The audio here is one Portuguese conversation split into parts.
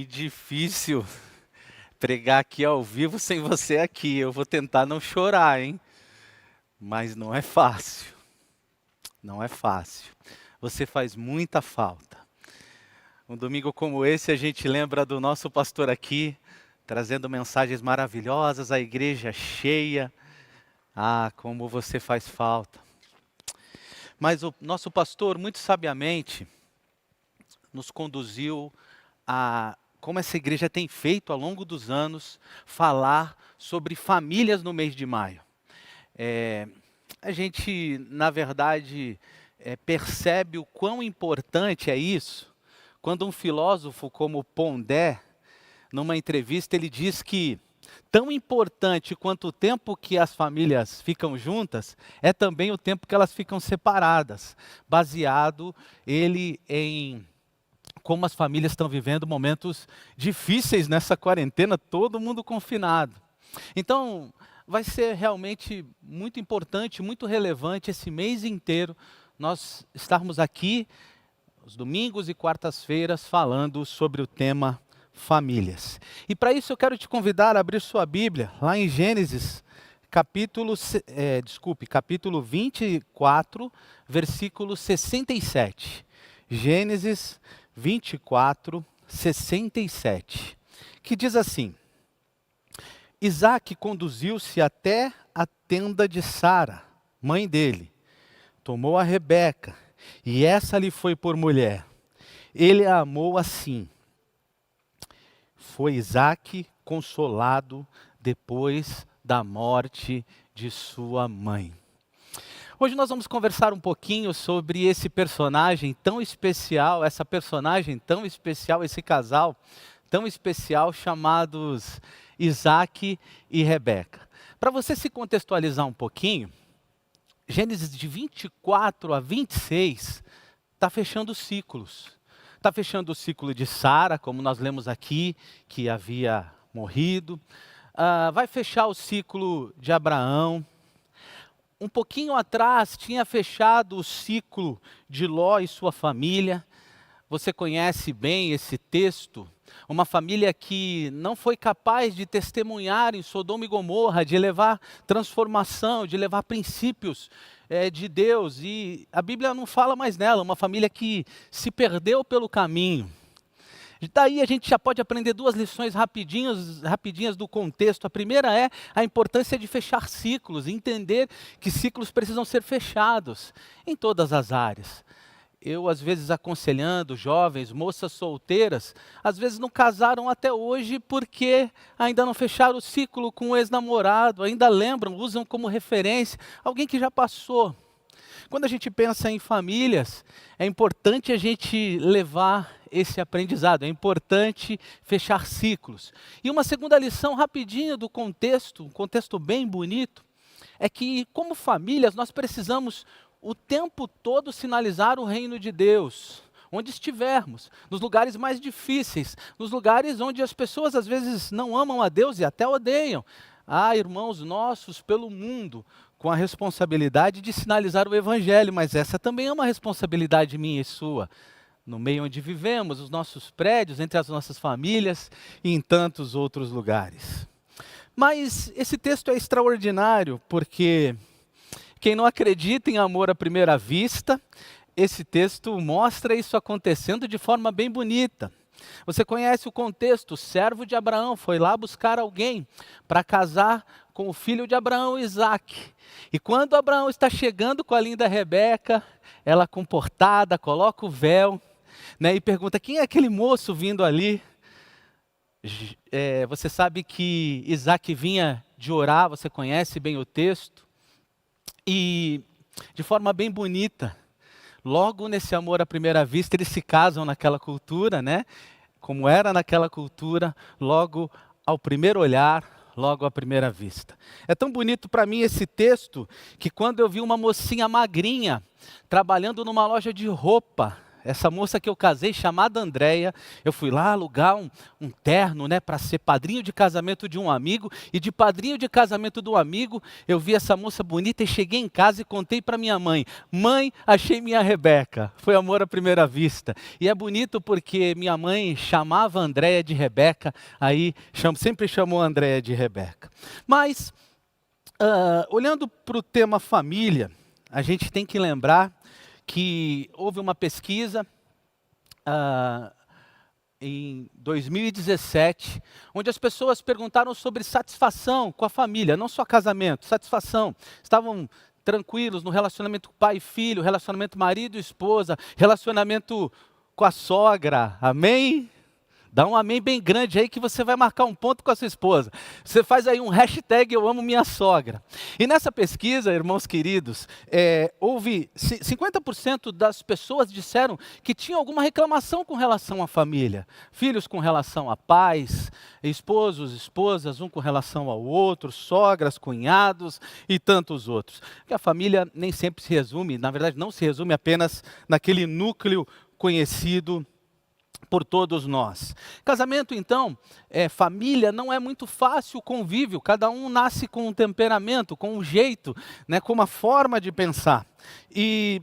Que difícil pregar aqui ao vivo sem você aqui. Eu vou tentar não chorar, hein? Mas não é fácil. Não é fácil. Você faz muita falta. Um domingo como esse, a gente lembra do nosso pastor aqui, trazendo mensagens maravilhosas, a igreja cheia. Ah, como você faz falta. Mas o nosso pastor, muito sabiamente, nos conduziu a, como essa igreja tem feito ao longo dos anos, falar sobre famílias no mês de maio. A gente, na verdade, percebe o quão importante é isso, quando um filósofo como Pondé, numa entrevista, ele diz que tão importante quanto o tempo que as famílias ficam juntas, é também o tempo que elas ficam separadas, baseado ele em como as famílias estão vivendo momentos difíceis nessa quarentena, todo mundo confinado. Então, vai ser realmente muito importante, muito relevante esse mês inteiro nós estarmos aqui, os domingos e quartas-feiras, falando sobre o tema famílias. E para isso eu quero te convidar a abrir sua Bíblia, lá em Gênesis, capítulo 24, versículo 67. Gênesis 24, 67, que diz assim: Isaque conduziu-se até a tenda de Sara, mãe dele, tomou a Rebeca, e essa lhe foi por mulher. Ele a amou assim. Foi Isaque consolado depois da morte de sua mãe. Hoje nós vamos conversar um pouquinho sobre esse personagem tão especial, essa personagem tão especial, esse casal tão especial chamados Isaque e Rebeca. Para você se contextualizar um pouquinho, Gênesis de 24 a 26 está fechando ciclos. Está fechando o ciclo de Sara, como nós lemos aqui, que havia morrido. Vai fechar o ciclo de Abraão. Um pouquinho atrás tinha fechado o ciclo de Ló e sua família. Você conhece bem esse texto. Uma família que não foi capaz de testemunhar em Sodoma e Gomorra, de levar transformação, de levar princípios de Deus. E a Bíblia não fala mais nela, uma família que se perdeu pelo caminho. Daí a gente já pode aprender duas lições rapidinhas do contexto. A primeira é a importância de fechar ciclos, entender que ciclos precisam ser fechados em todas as áreas. Eu, às vezes, aconselhando jovens, moças solteiras, às vezes não casaram até hoje porque ainda não fecharam o ciclo com o ex-namorado, ainda lembram, usam como referência alguém que já passou. Quando a gente pensa em famílias, é importante a gente levar esse aprendizado, é importante fechar ciclos. E uma segunda lição rapidinho do contexto, um contexto bem bonito, é que como famílias nós precisamos o tempo todo sinalizar o reino de Deus, onde estivermos, nos lugares mais difíceis, nos lugares onde as pessoas às vezes não amam a Deus e até odeiam. Há irmãos nossos pelo mundo com a responsabilidade de sinalizar o evangelho, mas essa também é uma responsabilidade minha e sua. No meio onde vivemos, os nossos prédios, entre as nossas famílias e em tantos outros lugares. Mas esse texto é extraordinário porque quem não acredita em amor à primeira vista, esse texto mostra isso acontecendo de forma bem bonita. Você conhece o contexto, o servo de Abraão foi lá buscar alguém para casar com o filho de Abraão, Isaque. E quando Abraão está chegando com a linda Rebeca, ela comportada, coloca o véu, e pergunta, quem é aquele moço vindo ali? Você sabe que Isaque vinha de orar, você conhece bem o texto. E de forma bem bonita, logo nesse amor à primeira vista, eles se casam naquela cultura, como era naquela cultura, logo ao primeiro olhar, logo à primeira vista. É tão bonito para mim esse texto, que quando eu vi uma mocinha magrinha, trabalhando numa loja de roupa, essa moça que eu casei, chamada Andréia. Eu fui lá alugar um terno, né, para ser padrinho de casamento de um amigo. E de padrinho de casamento do amigo, eu vi essa moça bonita e cheguei em casa e contei para minha mãe. Mãe, achei minha Rebeca. Foi amor à primeira vista. E é bonito porque minha mãe chamava a Andréia de Rebeca, aí sempre chamou a Andréia de Rebeca. Mas, olhando para o tema família, a gente tem que lembrar que houve uma pesquisa em 2017, onde as pessoas perguntaram sobre satisfação com a família, não só casamento, satisfação. Estavam tranquilos no relacionamento pai e filho, relacionamento marido e esposa, relacionamento com a sogra, amém? Dá um amém bem grande aí que você vai marcar um ponto com a sua esposa. Você faz aí um hashtag eu amo minha sogra. E nessa pesquisa, irmãos queridos, houve 50% das pessoas disseram que tinham alguma reclamação com relação à família. Filhos com relação a pais, esposos, esposas, um com relação ao outro, sogras, cunhados e tantos outros. Porque a família nem sempre se resume, na verdade não se resume apenas naquele núcleo conhecido por todos nós. Casamento, então, família, não é muito fácil o convívio, cada um nasce com um temperamento, com um jeito, né, com uma forma de pensar. E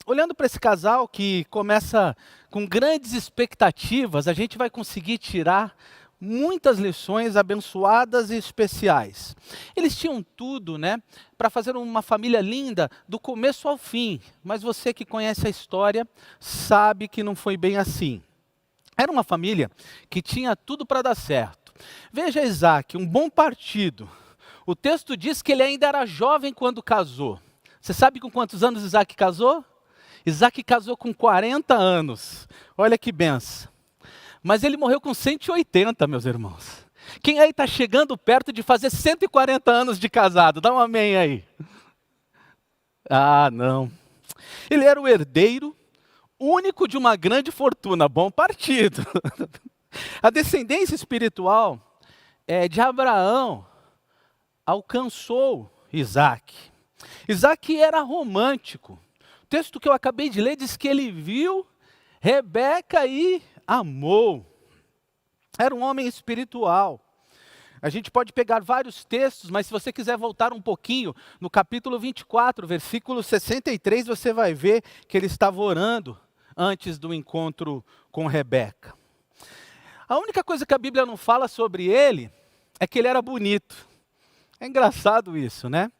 olhando para esse casal que começa com grandes expectativas, a gente vai conseguir tirar muitas lições abençoadas e especiais. Eles tinham tudo, né, para fazer uma família linda do começo ao fim, mas você que conhece a história sabe que não foi bem assim. Era uma família que tinha tudo para dar certo. Veja Isaac, um bom partido. O texto diz que ele ainda era jovem quando casou. Você sabe com quantos anos Isaac casou? Isaac casou com 40 anos. Olha que benção. Mas ele morreu com 180, meus irmãos. Quem aí está chegando perto de fazer 140 anos de casado? Dá um amém aí. Ah, não. Ele era o herdeiro único de uma grande fortuna, bom partido. A descendência espiritual de Abraão alcançou Isaac. Isaac era romântico. O texto que eu acabei de ler diz que ele viu Rebeca e amou. Era um homem espiritual. A gente pode pegar vários textos, mas se você quiser voltar um pouquinho, no capítulo 24, versículo 63, você vai ver que ele estava orando antes do encontro com Rebeca. A única coisa que a Bíblia não fala sobre ele é que ele era bonito. É engraçado isso, né?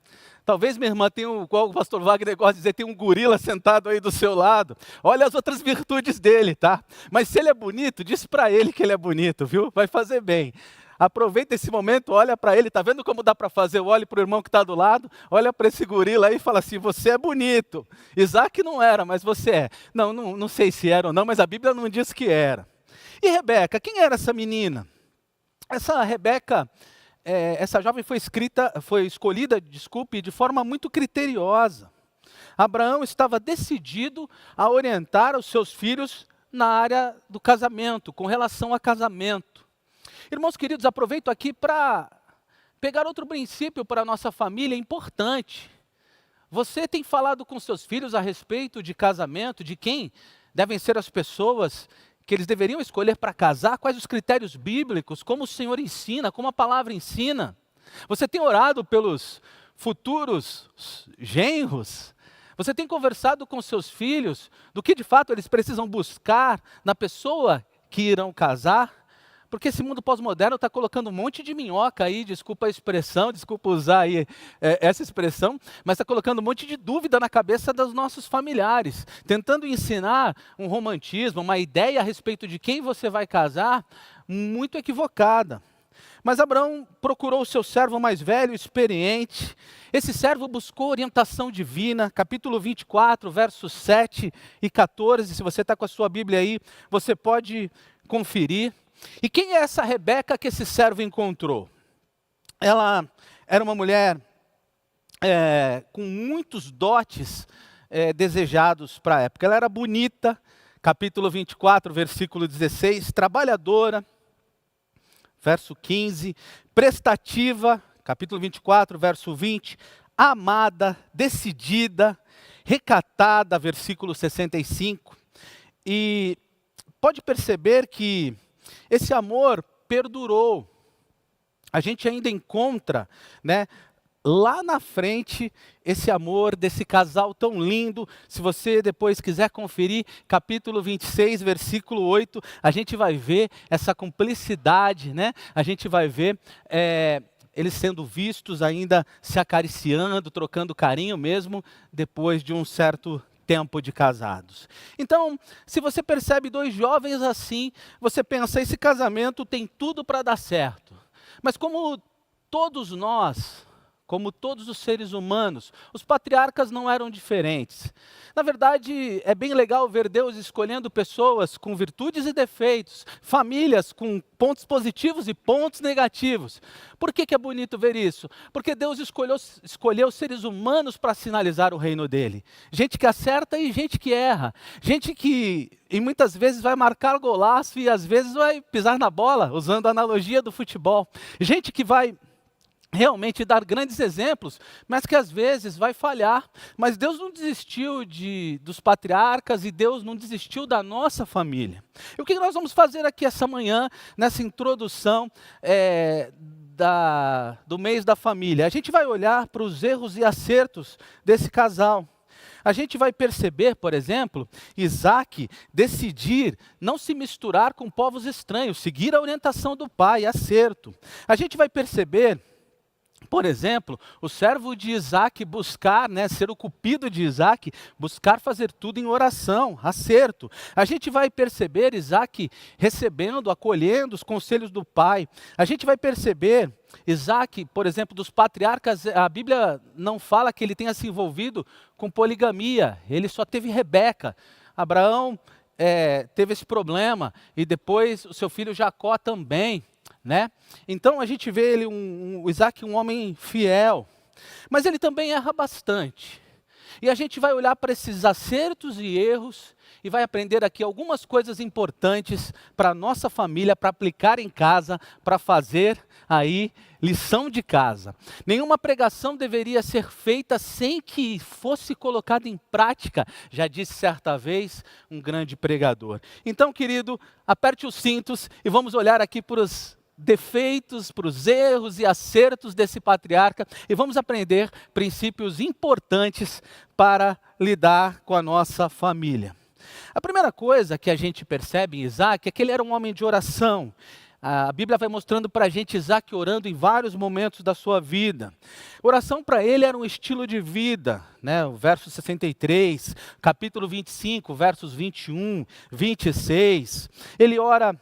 Talvez minha irmã tenha, igual o pastor Wagner gosta de dizer, tem um gorila sentado aí do seu lado. Olha as outras virtudes dele, tá? Mas se ele é bonito, diz para ele que ele é bonito, viu? Vai fazer bem. Aproveita esse momento, olha para ele, tá vendo como dá para fazer? Olhe para o irmão que está do lado, olha para esse gorila aí e fala assim, você é bonito. Isaac não era, mas você é. Não sei se era ou não, mas a Bíblia não diz que era. E Rebeca, quem era essa menina? Essa Rebeca, essa jovem foi escolhida, de forma muito criteriosa. Abraão estava decidido a orientar os seus filhos na área do casamento, com relação a casamento. Irmãos queridos, aproveito aqui para pegar outro princípio para a nossa família importante. Você tem falado com seus filhos a respeito de casamento, de quem devem ser as pessoas que eles deveriam escolher para casar, quais os critérios bíblicos, como o Senhor ensina, como a palavra ensina. Você tem orado pelos futuros genros? Você tem conversado com seus filhos do que de fato eles precisam buscar na pessoa que irão casar? Porque esse mundo pós-moderno está colocando um monte de minhoca aí, desculpa a expressão, desculpa usar aí essa expressão, mas está colocando um monte de dúvida na cabeça dos nossos familiares, tentando ensinar um romantismo, uma ideia a respeito de quem você vai casar, muito equivocada. Mas Abraão procurou o seu servo mais velho, experiente. Esse servo buscou orientação divina, capítulo 24, versos 7 e 14. Se você está com a sua Bíblia aí, você pode conferir. E quem é essa Rebeca que esse servo encontrou? Ela era uma mulher com muitos dotes desejados para a época. Ela era bonita, capítulo 24, versículo 16, trabalhadora, verso 15, prestativa, capítulo 24, verso 20, amada, decidida, recatada, versículo 65. E pode perceber que esse amor perdurou. A gente ainda encontra, né, lá na frente, esse amor desse casal tão lindo. Se você depois quiser conferir, capítulo 26, versículo 8, a gente vai ver essa cumplicidade, né? A gente vai ver eles sendo vistos ainda se acariciando, trocando carinho mesmo, depois de um certo tempo de casados. Então, se você percebe dois jovens assim, você pensa, esse casamento tem tudo para dar certo. Mas como todos nós, como todos os seres humanos, os patriarcas não eram diferentes. Na verdade, é bem legal ver Deus escolhendo pessoas com virtudes e defeitos, famílias com pontos positivos e pontos negativos. Por que é bonito ver isso? Porque Deus escolheu seres humanos para sinalizar o reino dele. Gente que acerta e gente que erra. Gente que e muitas vezes vai marcar golaço e às vezes vai pisar na bola, usando a analogia do futebol. Gente que vai realmente dar grandes exemplos, mas que às vezes vai falhar. Mas Deus não desistiu dos patriarcas e Deus não desistiu da nossa família. E o que nós vamos fazer aqui essa manhã, nessa introdução do mês da família? A gente vai olhar para os erros e acertos desse casal. A gente vai perceber, por exemplo, Isaac decidir não se misturar com povos estranhos, seguir a orientação do pai, acerto. A gente vai perceber, por exemplo, o servo de Isaac buscar, ser o cupido de Isaac, buscar fazer tudo em oração, acerto. A gente vai perceber Isaac recebendo, acolhendo os conselhos do pai. A gente vai perceber Isaac, por exemplo, dos patriarcas, a Bíblia não fala que ele tenha se envolvido com poligamia, ele só teve Rebeca. Abraão teve esse problema, e depois o seu filho Jacó também. Então a gente vê ele, Isaac, um homem fiel, mas ele também erra bastante. E a gente vai olhar para esses acertos e erros e vai aprender aqui algumas coisas importantes para a nossa família, para aplicar em casa, para fazer aí lição de casa. Nenhuma pregação deveria ser feita sem que fosse colocada em prática, já disse certa vez um grande pregador. Então, querido, aperte os cintos e vamos olhar aqui para os defeitos, para os erros e acertos desse patriarca e vamos aprender princípios importantes para lidar com a nossa família. A primeira coisa que a gente percebe em Isaac é que ele era um homem de oração. A Bíblia vai mostrando para a gente Isaac orando em vários momentos da sua vida. Oração para ele era um estilo de vida, o verso 63, capítulo 25, versos 21, 26. Ele ora,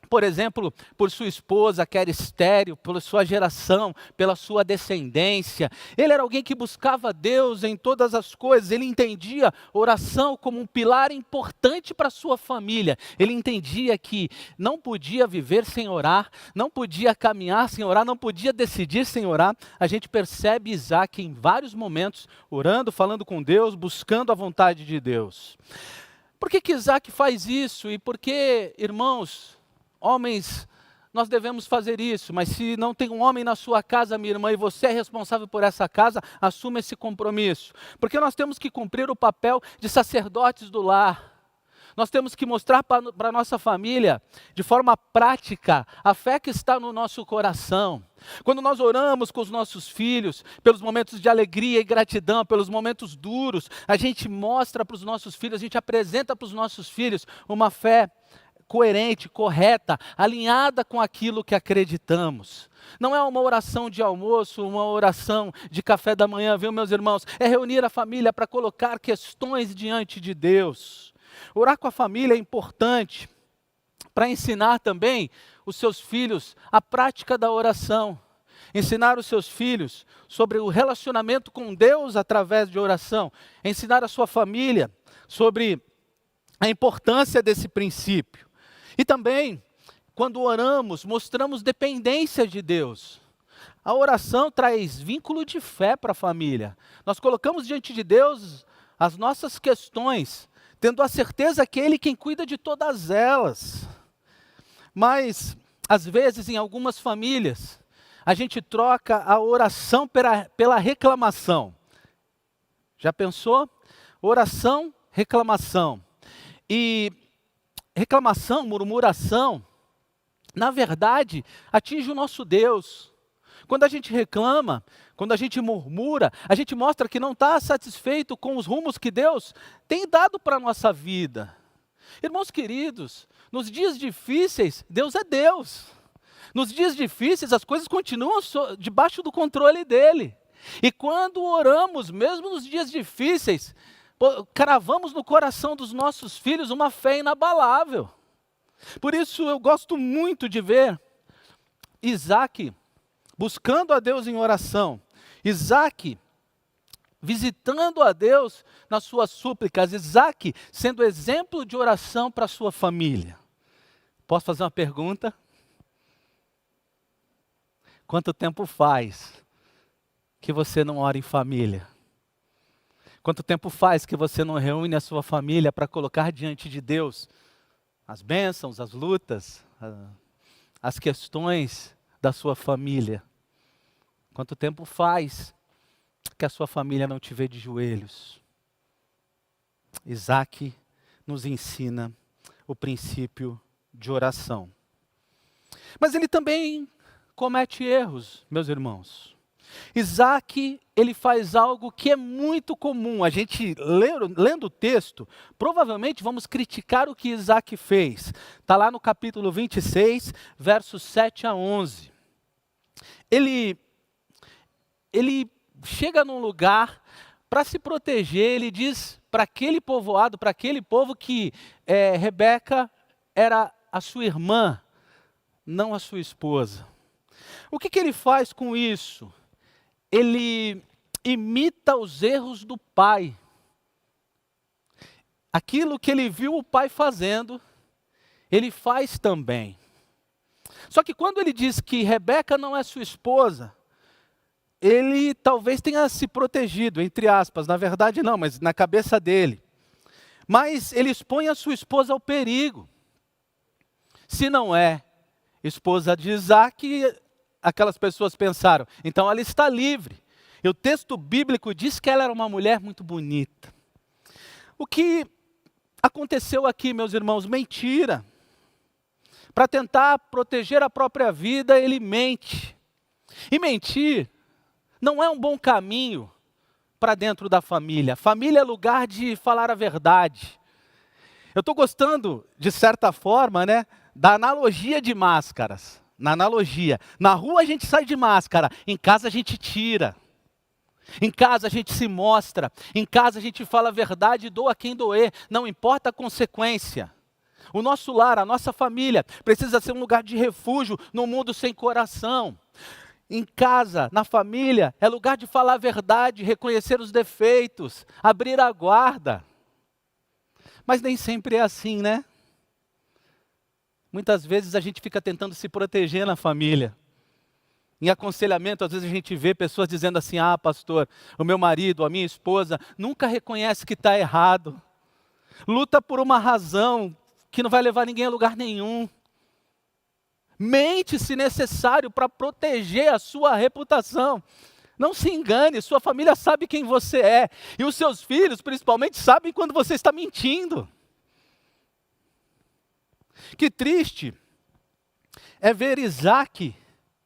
por exemplo, por sua esposa, que era estéril, pela sua geração, pela sua descendência. Ele era alguém que buscava Deus em todas as coisas. Ele entendia oração como um pilar importante para a sua família. Ele entendia que não podia viver sem orar, não podia caminhar sem orar, não podia decidir sem orar. A gente percebe Isaac em vários momentos, orando, falando com Deus, buscando a vontade de Deus. Por que Isaac faz isso? E por que, irmãos, homens, nós devemos fazer isso? Mas se não tem um homem na sua casa, minha irmã, e você é responsável por essa casa, assuma esse compromisso. Porque nós temos que cumprir o papel de sacerdotes do lar. Nós temos que mostrar para a nossa família, de forma prática, a fé que está no nosso coração. Quando nós oramos com os nossos filhos, pelos momentos de alegria e gratidão, pelos momentos duros, a gente mostra para os nossos filhos, a gente apresenta para os nossos filhos uma fé coerente, correta, alinhada com aquilo que acreditamos. Não é uma oração de almoço, uma oração de café da manhã, viu, meus irmãos? É reunir a família para colocar questões diante de Deus. Orar com a família é importante para ensinar também os seus filhos a prática da oração. Ensinar os seus filhos sobre o relacionamento com Deus através de oração. Ensinar a sua família sobre a importância desse princípio. E também, quando oramos, mostramos dependência de Deus. A oração traz vínculo de fé para a família. Nós colocamos diante de Deus as nossas questões, tendo a certeza que Ele quem cuida de todas elas. Mas, às vezes, em algumas famílias, a gente troca a oração pela reclamação. Já pensou? Oração, reclamação. E reclamação, murmuração, na verdade, atinge o nosso Deus. Quando a gente reclama, quando a gente murmura, a gente mostra que não está satisfeito com os rumos que Deus tem dado para a nossa vida. Irmãos queridos, nos dias difíceis, Deus é Deus. Nos dias difíceis, as coisas continuam debaixo do controle dEle. E quando oramos, mesmo nos dias difíceis, cravamos no coração dos nossos filhos uma fé inabalável. Por isso eu gosto muito de ver Isaac buscando a Deus em oração. Isaac visitando a Deus nas suas súplicas. Isaac sendo exemplo de oração para a sua família. Posso fazer uma pergunta? Quanto tempo faz que você não ora em família? Quanto tempo faz que você não reúne a sua família para colocar diante de Deus as bênçãos, as lutas, as questões da sua família? Quanto tempo faz que a sua família não te vê de joelhos? Isaac nos ensina o princípio de oração. Mas ele também comete erros, meus irmãos. Isaac, ele faz algo que é muito comum. A gente, lendo o texto, provavelmente vamos criticar o que Isaac fez. Está lá no capítulo 26, versos 7 a 11. Ele chega num lugar para se proteger, ele diz para aquele povoado, para aquele povo que Rebeca era a sua irmã, não a sua esposa. O que ele faz com isso? Ele imita os erros do pai. Aquilo que ele viu o pai fazendo, ele faz também. Só que quando ele diz que Rebeca não é sua esposa, ele talvez tenha se protegido, entre aspas. Na verdade não, mas na cabeça dele. Mas ele expõe a sua esposa ao perigo. Se não é esposa de Isaac, aquelas pessoas pensaram, então ela está livre. E o texto bíblico diz que ela era uma mulher muito bonita. O que aconteceu aqui, meus irmãos? Mentira. Para tentar proteger a própria vida, ele mente. E mentir não é um bom caminho para dentro da família. Família é lugar de falar a verdade. Eu estou gostando, de certa forma, da analogia de máscaras. Na analogia, na rua a gente sai de máscara, em casa a gente tira. Em casa a gente se mostra, em casa a gente fala a verdade e doa quem doer, não importa a consequência. O nosso lar, a nossa família, precisa ser um lugar de refúgio no mundo sem coração. Em casa, na família, é lugar de falar a verdade, reconhecer os defeitos, abrir a guarda. Mas nem sempre é assim, né? Muitas vezes a gente fica tentando se proteger na família. Em aconselhamento, às vezes a gente vê pessoas dizendo assim, pastor, o meu marido, a minha esposa, nunca reconhece que está errado. Luta por uma razão que não vai levar ninguém a lugar nenhum. Mente se necessário para proteger a sua reputação. Não se engane, sua família sabe quem você é. E os seus filhos, principalmente, sabem quando você está mentindo. Que triste é ver Isaac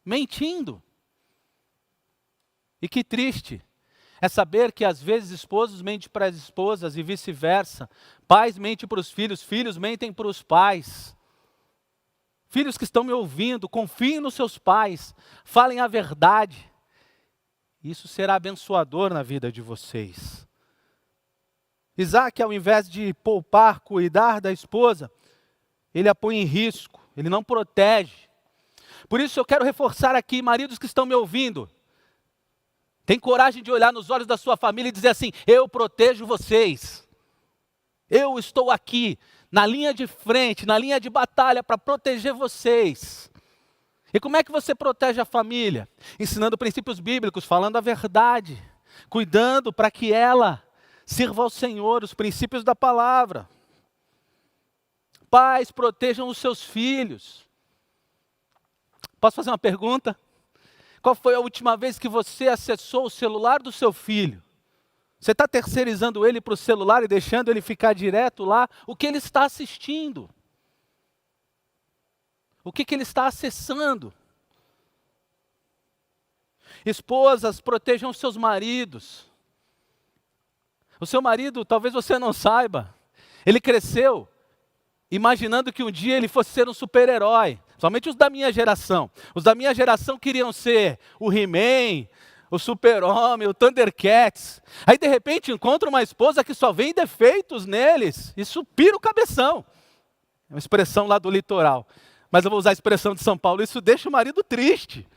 mentindo. E que triste é saber que às vezes esposos mentem para as esposas e vice-versa. Pais mentem para os filhos, filhos mentem para os pais. Filhos que estão me ouvindo, confiem nos seus pais, falem a verdade. Isso será abençoador na vida de vocês. Isaac, ao invés de poupar, cuidar da esposa, ele a põe em risco, ele não protege. Por isso eu quero reforçar aqui, maridos que estão me ouvindo, tem coragem de olhar nos olhos da sua família e dizer assim, eu protejo vocês. Eu estou aqui, na linha de frente, na linha de batalha para proteger vocês. E como é que você protege a família? Ensinando princípios bíblicos, falando a verdade, cuidando para que ela sirva ao Senhor, os princípios da palavra. Pais, protejam os seus filhos. Posso fazer uma pergunta? Qual foi a última vez que você acessou o celular do seu filho? Você está terceirizando ele para o celular e deixando ele ficar direto lá? O que ele está assistindo? O que ele está acessando? Esposas, protejam seus maridos. O seu marido, talvez você não saiba, ele cresceu imaginando que um dia ele fosse ser um super-herói. Somente os da minha geração. Os da minha geração queriam ser o He-Man, o Super-Homem, o Thundercats. Aí de repente encontra uma esposa que só vê defeitos neles. Isso pira o cabeção. É uma expressão lá do litoral. Mas eu vou usar a expressão de São Paulo. Isso deixa o marido triste.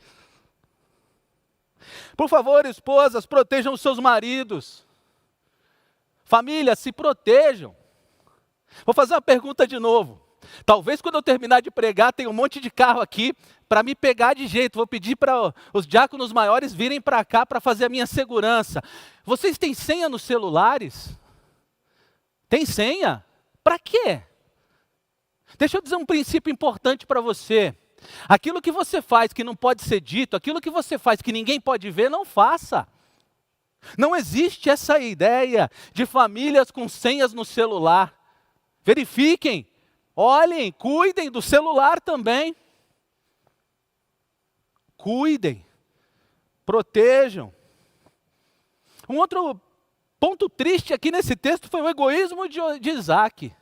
Por favor, esposas, protejam os seus maridos. Família, se protejam. Vou fazer uma pergunta de novo. Talvez quando eu terminar de pregar, tenha um monte de carro aqui para me pegar de jeito. Vou pedir para os diáconos maiores virem para cá para fazer a minha segurança. Vocês têm senha nos celulares? Tem senha? Para quê? Deixa eu dizer um princípio importante para você. Aquilo que você faz que não pode ser dito, aquilo que você faz que ninguém pode ver, não faça. Não existe essa ideia de famílias com senhas no celular. Verifiquem, olhem, cuidem do celular também. Cuidem, protejam. Um outro ponto triste aqui nesse texto foi o egoísmo de Isaac.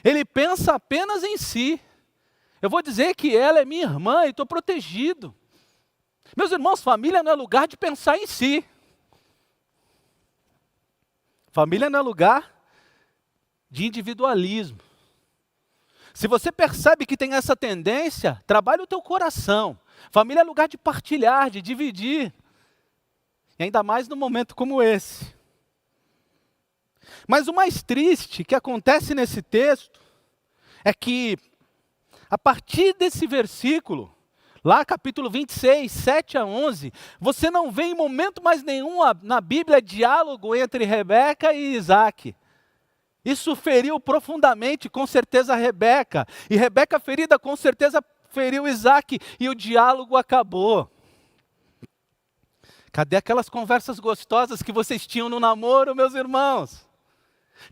Ele pensa apenas em si. Eu vou dizer que ela é minha irmã e estou protegido. Meus irmãos, família não é lugar de pensar em si. Família não é lugar de individualismo. Se você percebe que tem essa tendência, trabalhe o teu coração. Família é lugar de partilhar, de dividir. E ainda mais num momento como esse. Mas o mais triste que acontece nesse texto é que, a partir desse versículo, lá capítulo 26, 7 a 11, você não vê em momento mais nenhum na Bíblia diálogo entre Rebeca e Isaac. Isso feriu profundamente, com certeza, Rebeca. E Rebeca ferida, com certeza, feriu Isaac. E o diálogo acabou. Cadê aquelas conversas gostosas que vocês tinham no namoro, meus irmãos?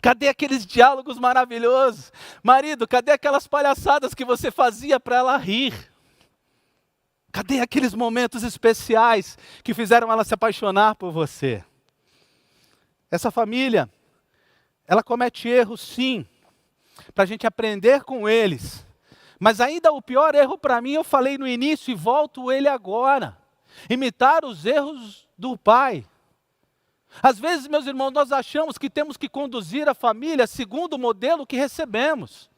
Cadê aqueles diálogos maravilhosos? Marido, cadê aquelas palhaçadas que você fazia para ela rir? Cadê aqueles momentos especiais que fizeram ela se apaixonar por você? Essa família, ela comete erros sim, para a gente aprender com eles. Mas ainda o pior erro para mim, eu falei no início e volto ele agora. Imitar os erros do pai. Às vezes, meus irmãos, nós achamos que temos que conduzir a família segundo o modelo que recebemos.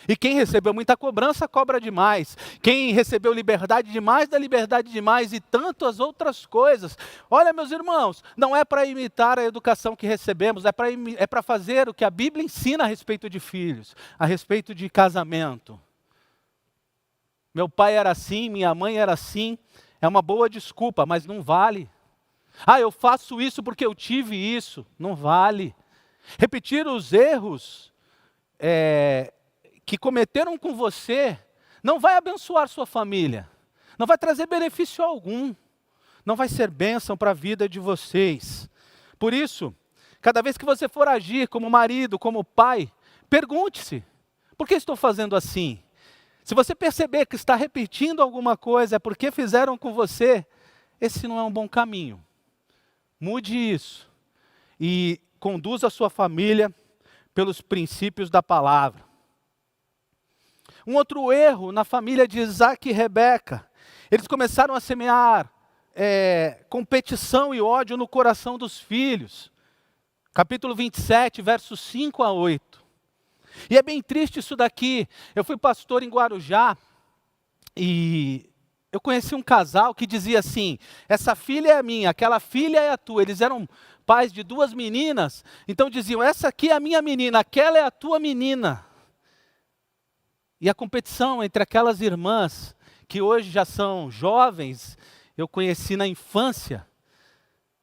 E quem recebeu muita cobrança, cobra demais. Quem recebeu liberdade demais, dá liberdade demais. E tantas outras coisas. Olha, meus irmãos, não é para imitar a educação que recebemos, é para fazer o que a Bíblia ensina a respeito de filhos, a respeito de casamento. Meu pai era assim, minha mãe era assim. É uma boa desculpa, mas não vale. Ah, eu faço isso porque eu tive isso. Não vale. Repetir os erros que cometeram com você não vai abençoar sua família. Não vai trazer benefício algum. Não vai ser bênção para a vida de vocês. Por isso, cada vez que você for agir como marido, como pai, pergunte-se, por que estou fazendo assim? Se você perceber que está repetindo alguma coisa, é porque fizeram com você, esse não é um bom caminho. Mude isso e conduza a sua família pelos princípios da palavra. Um outro erro na família de Isaac e Rebeca, eles começaram a semear competição e ódio no coração dos filhos. Capítulo 27, versos 5 a 8. E é bem triste isso daqui. Eu fui pastor em Guarujá e eu conheci um casal que dizia assim, essa filha é minha, aquela filha é a tua. Eles eram pais de duas meninas, então diziam, essa aqui é a minha menina, aquela é a tua menina. E a competição entre aquelas irmãs, que hoje já são jovens, eu conheci na infância,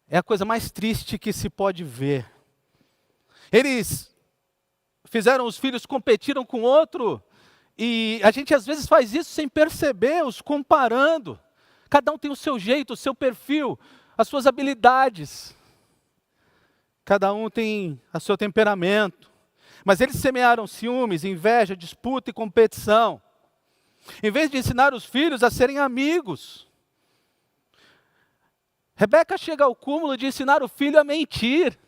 é a coisa mais triste que se pode ver. Eles fizeram os filhos competiram com outro, e a gente às vezes faz isso sem perceber, os comparando. Cada um tem o seu jeito, o seu perfil, as suas habilidades. Cada um tem o seu temperamento. Mas eles semearam ciúmes, inveja, disputa e competição. Em vez de ensinar os filhos a serem amigos. Rebeca chega ao cúmulo de ensinar o filho a mentir.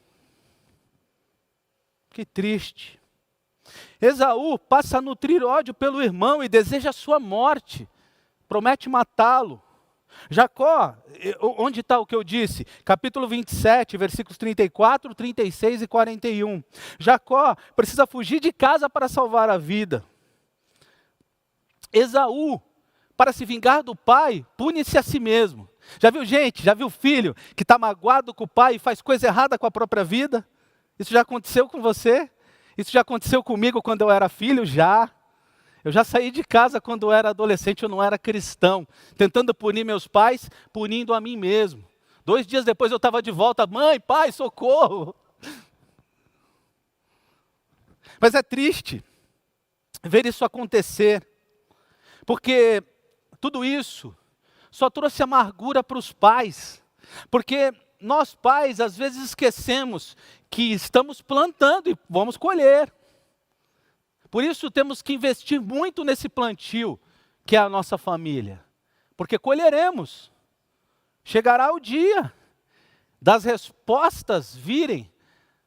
Que triste. Esaú passa a nutrir ódio pelo irmão e deseja a sua morte. Promete matá-lo. Jacó, onde está o que eu disse? Capítulo 27, versículos 34, 36 e 41. Jacó precisa fugir de casa para salvar a vida. Esaú, para se vingar do pai, pune-se a si mesmo. Já viu gente, já viu filho que está magoado com o pai e faz coisa errada com a própria vida? Isso já aconteceu com você? Isso já aconteceu comigo quando eu era filho? Já. Eu já saí de casa quando eu era adolescente, eu não era cristão, tentando punir meus pais, punindo a mim mesmo. 2 dias depois eu estava de volta, mãe, pai, socorro. Mas é triste ver isso acontecer, porque tudo isso só trouxe amargura para os pais, porque nós pais às vezes esquecemos que estamos plantando e vamos colher. Por isso temos que investir muito nesse plantio, que é a nossa família. Porque colheremos. Chegará o dia das respostas virem,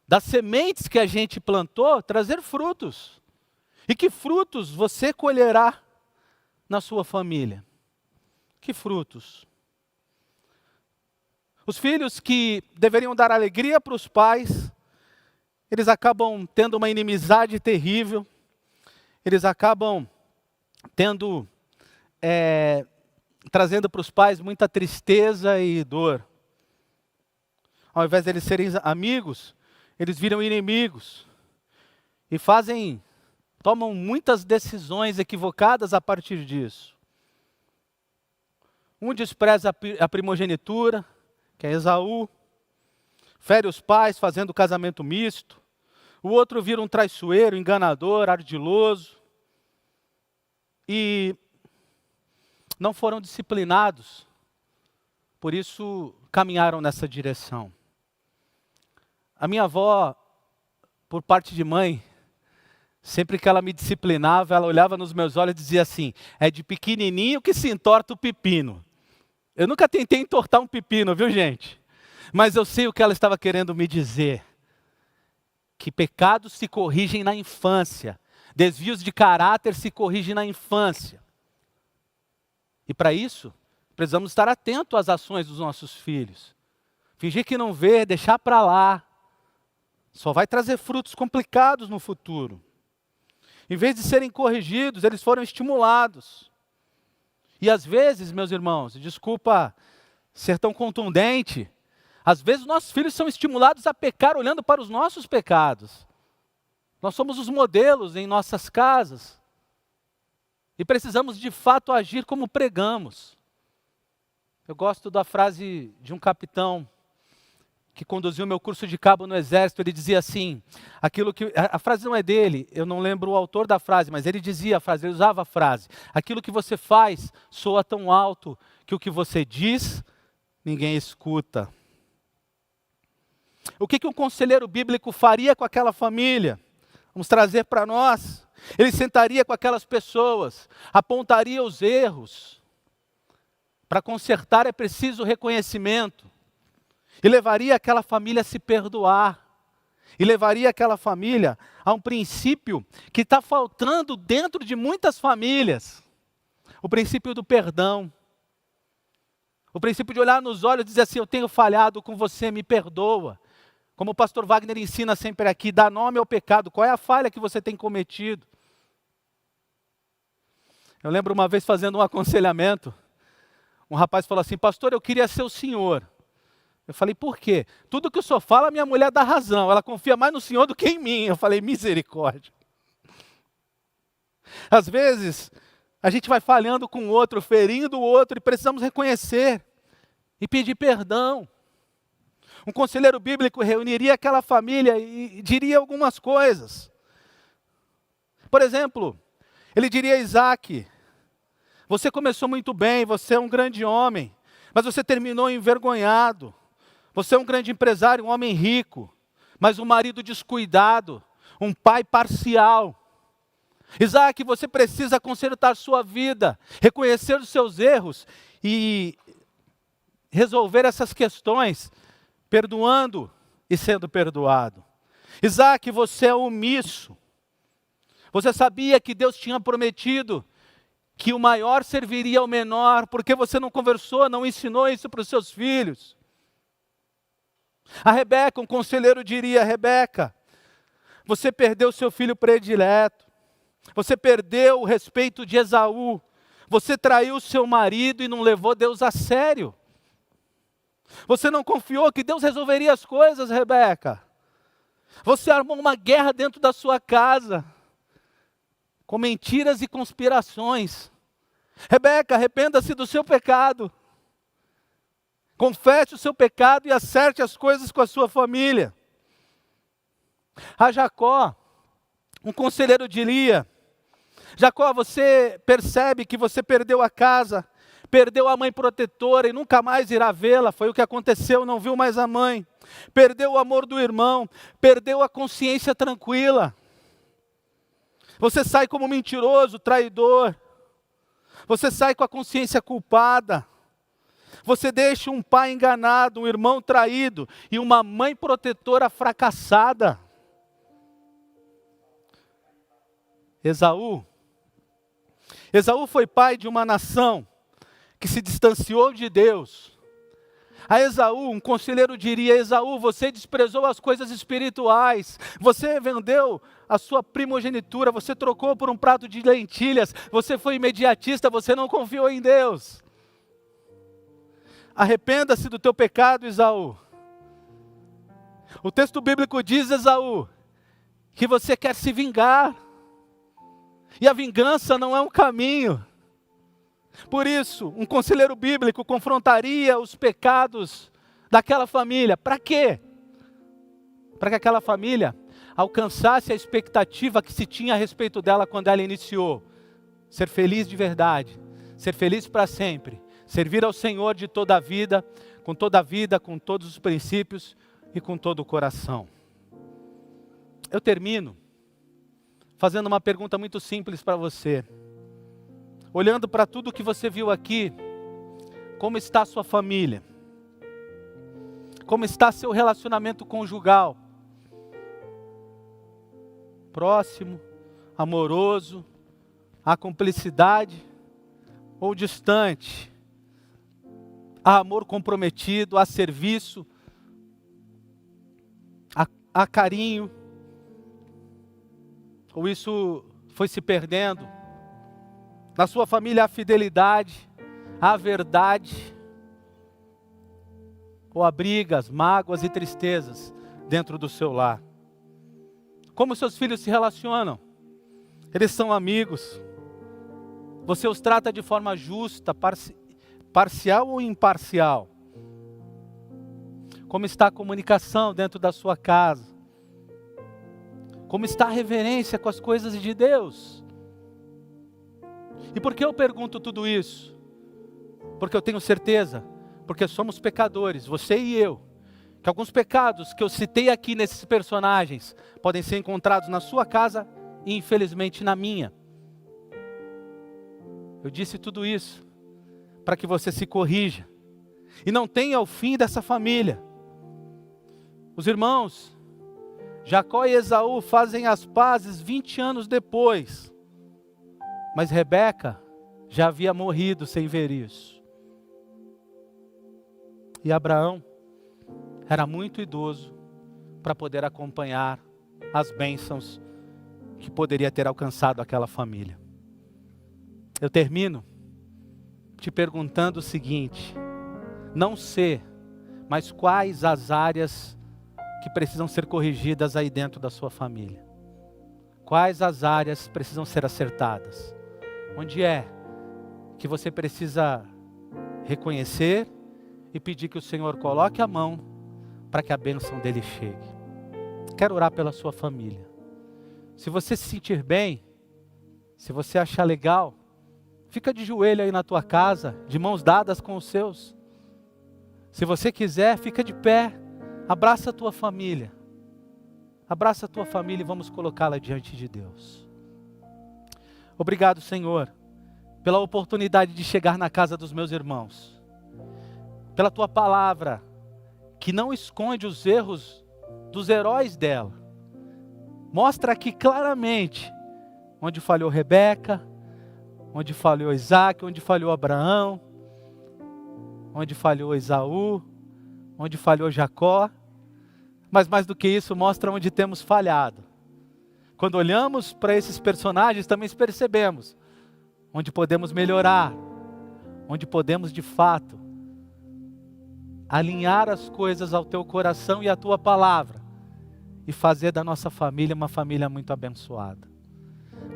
das sementes que a gente plantou, trazer frutos. E que frutos você colherá na sua família? Que frutos? Os filhos que deveriam dar alegria para os pais, eles acabam tendo uma inimizade terrível. Eles acabam trazendo para os pais muita tristeza e dor. Ao invés de eles serem amigos, eles viram inimigos. E tomam muitas decisões equivocadas a partir disso. Um despreza a primogenitura, que é Esaú, fere os pais fazendo casamento misto. O outro vira um traiçoeiro, enganador, ardiloso. E não foram disciplinados. Por isso, caminharam nessa direção. A minha avó, por parte de mãe, sempre que ela me disciplinava, ela olhava nos meus olhos e dizia assim, é de pequenininho que se entorta o pepino. Eu nunca tentei entortar um pepino, viu gente? Mas eu sei o que ela estava querendo me dizer. Que pecados se corrigem na infância, desvios de caráter se corrigem na infância. E para isso, precisamos estar atentos às ações dos nossos filhos. Fingir que não vê, deixar para lá, só vai trazer frutos complicados no futuro. Em vez de serem corrigidos, eles foram estimulados. E às vezes, meus irmãos, desculpa ser tão contundente, às vezes nossos filhos são estimulados a pecar olhando para os nossos pecados. Nós somos os modelos em nossas casas. E precisamos de fato agir como pregamos. Eu gosto da frase de um capitão que conduziu meu curso de cabo no exército. Ele dizia assim, a frase não é dele, eu não lembro o autor da frase, mas ele dizia a frase, ele usava a frase. Aquilo que você faz soa tão alto que o que você diz, ninguém escuta. O que um conselheiro bíblico faria com aquela família? Vamos trazer para nós. Ele sentaria com aquelas pessoas, apontaria os erros. Para consertar é preciso reconhecimento. E levaria aquela família a se perdoar. E levaria aquela família a um princípio que está faltando dentro de muitas famílias. O princípio do perdão. O princípio de olhar nos olhos e dizer assim, eu tenho falhado com você, me perdoa. Como o pastor Wagner ensina sempre aqui, dá nome ao pecado. Qual é a falha que você tem cometido? Eu lembro uma vez fazendo um aconselhamento, um rapaz falou assim, pastor, eu queria ser o senhor. Eu falei, por quê? Tudo que o senhor fala, minha mulher dá razão. Ela confia mais no senhor do que em mim. Eu falei, misericórdia. Às vezes, a gente vai falhando com o outro, ferindo o outro, e precisamos reconhecer e pedir perdão. Um conselheiro bíblico reuniria aquela família e diria algumas coisas. Por exemplo, ele diria a Isaac, você começou muito bem, você é um grande homem, mas você terminou envergonhado. Você é um grande empresário, um homem rico, mas um marido descuidado, um pai parcial. Isaac, você precisa consertar sua vida, reconhecer os seus erros e resolver essas questões, perdoando e sendo perdoado. Isaac, você é omisso. Você sabia que Deus tinha prometido que o maior serviria ao menor, porque você não conversou, não ensinou isso para os seus filhos. A Rebeca, um conselheiro diria: Rebeca, você perdeu seu filho predileto, você perdeu o respeito de Esaú, você traiu seu marido e não levou Deus a sério. Você não confiou que Deus resolveria as coisas, Rebeca. Você armou uma guerra dentro da sua casa, com mentiras e conspirações. Rebeca, arrependa-se do seu pecado. Confesse o seu pecado e acerte as coisas com a sua família. A Jacó, um conselheiro diria: Jacó, você percebe que você perdeu a casa, perdeu a mãe protetora e nunca mais irá vê-la. Foi o que aconteceu, não viu mais a mãe. Perdeu o amor do irmão, perdeu a consciência tranquila. Você sai como mentiroso, traidor. Você sai com a consciência culpada. Você deixa um pai enganado, um irmão traído e uma mãe protetora fracassada. Esaú foi pai de uma nação que se distanciou de Deus. A Esaú, um conselheiro diria: Esaú, você desprezou as coisas espirituais, você vendeu a sua primogenitura, você trocou por um prato de lentilhas, você foi imediatista, você não confiou em Deus. Arrependa-se do teu pecado, Esaú. O texto bíblico diz, Esaú, que você quer se vingar, e a vingança não é um caminho. Por isso, um conselheiro bíblico confrontaria os pecados daquela família. Para quê? Para que aquela família alcançasse a expectativa que se tinha a respeito dela quando ela iniciou. Ser feliz de verdade, ser feliz para sempre, servir ao Senhor de toda a vida, com todos os princípios e com todo o coração. Eu termino fazendo uma pergunta muito simples para você. Olhando para tudo que você viu aqui, como está a sua família? Como está seu relacionamento conjugal? Próximo, amoroso, há cumplicidade ou distante? Há amor comprometido, há serviço, há carinho? Ou isso foi se perdendo? Na sua família há fidelidade, há verdade, ou há brigas, mágoas e tristezas dentro do seu lar? Como seus filhos se relacionam? Eles são amigos? Você os trata de forma justa, parcial ou imparcial? Como está a comunicação dentro da sua casa? Como está a reverência com as coisas de Deus? E por que eu pergunto tudo isso? Porque eu tenho certeza, porque somos pecadores, você e eu, que alguns pecados que eu citei aqui nesses personagens podem ser encontrados na sua casa e infelizmente na minha. Eu disse tudo isso para que você se corrija e não tenha o fim dessa família. Os irmãos Jacó e Esaú fazem as pazes 20 anos depois, mas Rebeca já havia morrido sem ver isso. E Abraão era muito idoso para poder acompanhar as bênçãos que poderia ter alcançado aquela família. Eu termino te perguntando o seguinte: não sei, mas quais as áreas que precisam ser corrigidas aí dentro da sua família? Quais as áreas precisam ser acertadas? Onde é que você precisa reconhecer e pedir que o Senhor coloque a mão para que a bênção dele chegue? Quero orar pela sua família. Se você se sentir bem, se você achar legal, fica de joelho aí na tua casa, de mãos dadas com os seus. Se você quiser, fica de pé, abraça a tua família. Abraça a tua família e vamos colocá-la diante de Deus. Obrigado, Senhor, pela oportunidade de chegar na casa dos meus irmãos. Pela tua palavra, que não esconde os erros dos heróis dela. Mostra aqui claramente onde falhou Rebeca, onde falhou Isaac, onde falhou Abraão, onde falhou Esaú, onde falhou Jacó. Mas mais do que isso, mostra onde temos falhado. Quando olhamos para esses personagens, também percebemos onde podemos melhorar, onde podemos de fato alinhar as coisas ao teu coração e à tua palavra e fazer da nossa família uma família muito abençoada.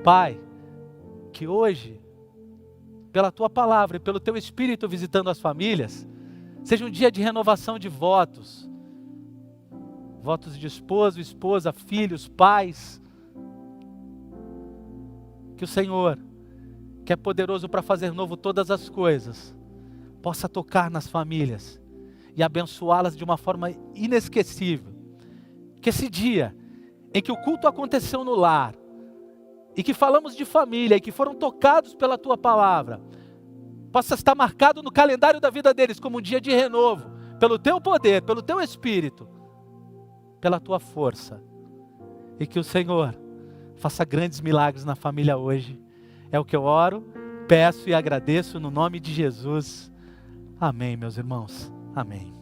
Pai, que hoje, pela tua palavra e pelo teu Espírito visitando as famílias, seja um dia de renovação de votos. Votos de esposo, esposa, filhos, pais. Que o Senhor, que é poderoso para fazer novo todas as coisas, possa tocar nas famílias e abençoá-las de uma forma inesquecível. Que esse dia em que o culto aconteceu no lar, e que falamos de família, e que foram tocados pela tua palavra, possa estar marcado no calendário da vida deles como um dia de renovo, pelo teu poder, pelo teu Espírito, pela tua força. E que o Senhor faça grandes milagres na família hoje. É o que eu oro, peço e agradeço no nome de Jesus. Amém, meus irmãos. Amém.